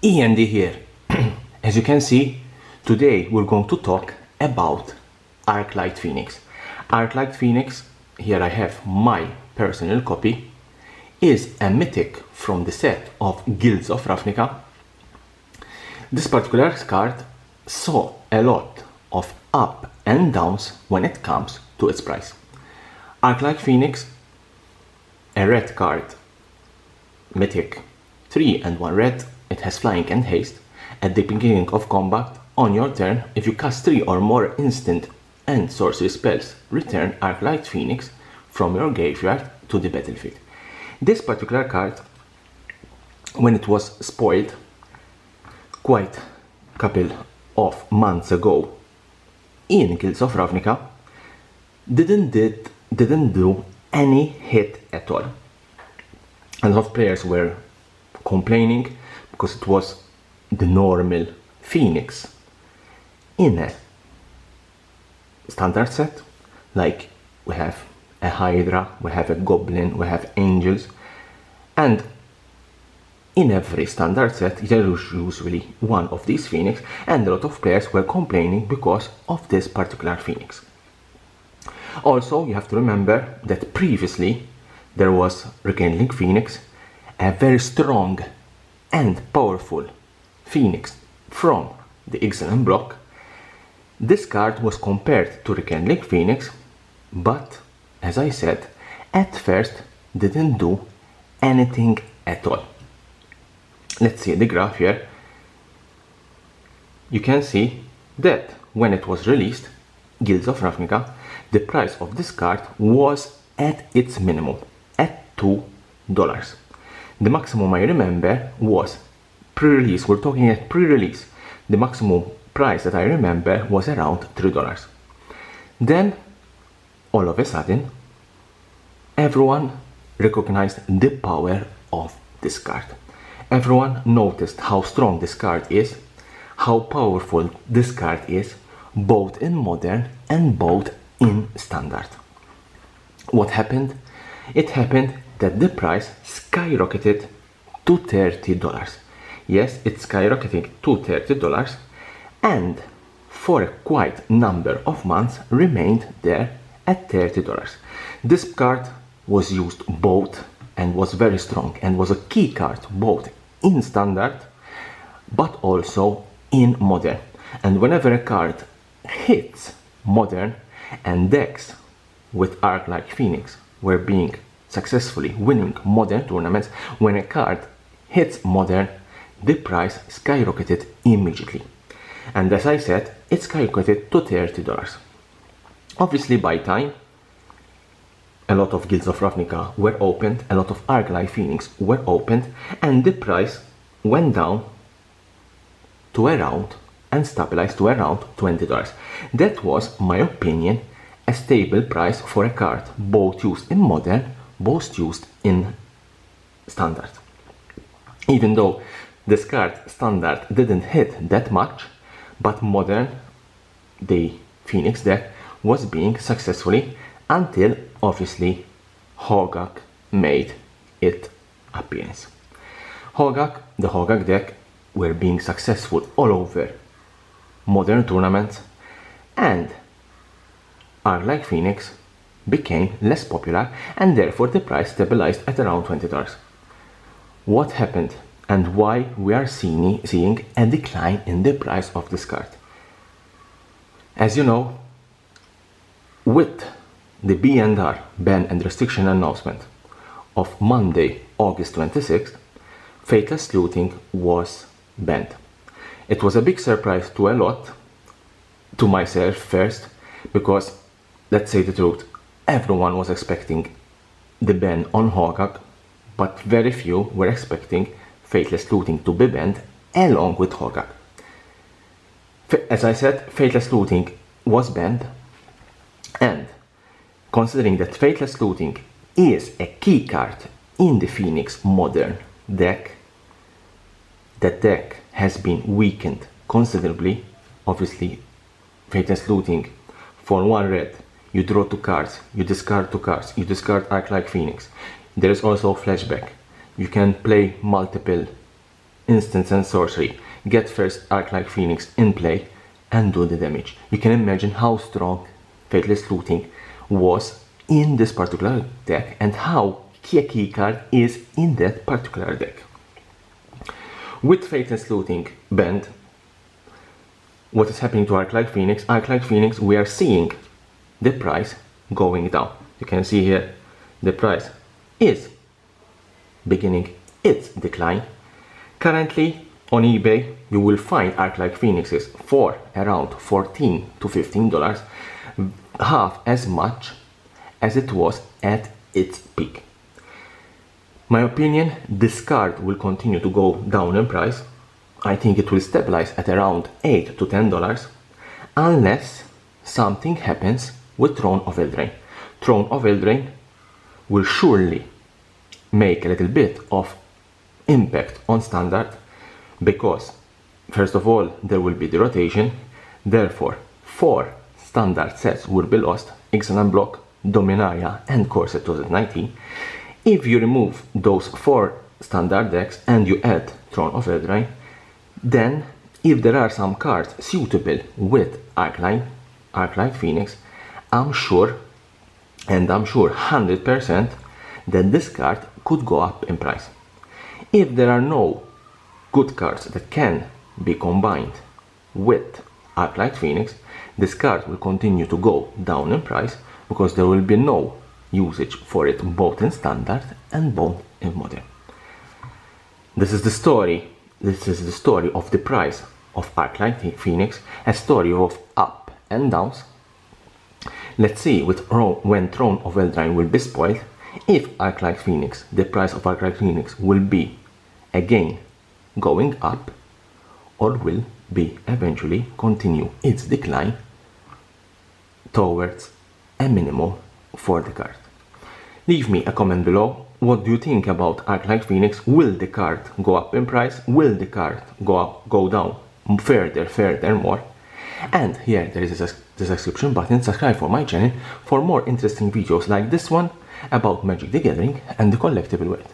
E.N.D here. As you can see, today we're going to talk about ARCLIGHT Phoenix. ARCLIGHT Phoenix, here I have my personal copy, is a mythic from the set of Guilds of Ravnica. This particular card saw a lot of up and downs when it comes to its price. ARCLIGHT Phoenix, a red card, mythic, 3 and 1 red. It has flying and haste. At the beginning of combat, on your turn, if you cast 3 or more instant and sorcery spells, return ARCLIGHT Phoenix from your graveyard to the battlefield. This particular card, when it was spoiled quite a couple of months ago in Guilds of Ravnica, didn't do any hit at all. A lot of players were complaining because it was the normal Phoenix in a standard set. Like, we have a Hydra, we have a Goblin, we have Angels, and in every standard set there is usually one of these Phoenix, and a lot of players were complaining because of this particular Phoenix. Also, you have to remember that previously there was Rekindling Phoenix, a very strong and powerful Phoenix from the XLM block. This card was compared to Rekindling Phoenix, but as I said, at first didn't do anything at all. Let's see the graph here. You can see that when it was released, Guilds of Ravnica, the price of this card was at its minimum, at $2. The maximum I remember was pre-release. We're talking at pre-release. The maximum price that I remember was around $3. Then, all of a sudden, everyone recognized the power of this card. Everyone noticed how strong this card is, how powerful this card is, both in modern and both in standard. What happened? It happened that the price skyrocketed to $30. Yes, it's skyrocketing to $30, and for a quite number of months remained there at $30. This card was used both and was very strong and was a key card both in standard but also in modern. And whenever a card hits modern, and decks with ARCLIGHT Phoenix were being successfully winning modern tournaments, when a card hits modern, the price skyrocketed immediately. And as I said, it skyrocketed to $30. Obviously, by time, a lot of Guilds of Ravnica were opened, a lot of ARCLIGHT Phoenix were opened, and the price went down to around and stabilized to around $20. That was, my opinion, a stable price for a card, both used in modern, both used in standard. Even though this card standard didn't hit that much, but modern, the Phoenix deck was being successfully until obviously Hogak made its appearance. The Hogak deck were being successful all over modern tournaments, and ARCLIGHT Phoenix became less popular, and therefore the price stabilized at around $20. What happened and why we are seeing a decline in the price of this card? As you know, with the B&R ban and restriction announcement of Monday, August 26th, Faithless Looting was banned. It was a big surprise to a lot, to myself first, because, let's say the truth, everyone was expecting the ban on Hogak, but very few were expecting Faithless Looting to be banned along with Hogak. As I said, Faithless Looting was banned, and considering that Faithless Looting is a key card in the Phoenix modern deck, that deck has been weakened considerably. Obviously, Faithless Looting, for 1 red, you draw 2 cards, you discard 2 cards, you discard ARCLIGHT Phoenix. There is also flashback. You can play multiple instants and sorcery, get first ARCLIGHT Phoenix in play and do the damage. You can imagine how strong Faithless Looting was in this particular deck and how key card is in that particular deck. With Faithless Looting banned, what is happening to ARCLIGHT Phoenix? ARCLIGHT Phoenix, we are seeing the price going down. You can see here the price is beginning its decline. Currently on eBay you will find ARCLIGHT Phoenixes for around $14 to $15, half as much as it was at its peak. My opinion, this card will continue to go down in price. I think it will stabilize at around $8 to $10 unless something happens with Throne of Eldraine. Throne of Eldraine will surely make a little bit of impact on standard because first of all there will be the rotation, therefore 4 standard sets will be lost: Ixalan Block, Dominaria and Corset 2019. If you remove those 4 standard decks and you add Throne of Eldraine, then if there are some cards suitable with ARCLIGHT Phoenix, I'm sure 100% that this card could go up in price. If there are no good cards that can be combined with ARCLIGHT Phoenix, this card will continue to go down in price because there will be no usage for it both in standard and both in modern. This is the story of the price of ARCLIGHT Phoenix, a story of up and downs. Let's see when Throne of Eldraine will be spoiled, if ARCLIGHT Phoenix, the price of ARCLIGHT Phoenix will be again going up or will be eventually continue its decline towards a minimum for the card. Leave me a comment below. What do you think about ARCLIGHT Phoenix? Will the card go up in price? Will the card go down further more? And here there is the subscription button. Subscribe for my channel for more interesting videos like this one about Magic the Gathering and the collectible world.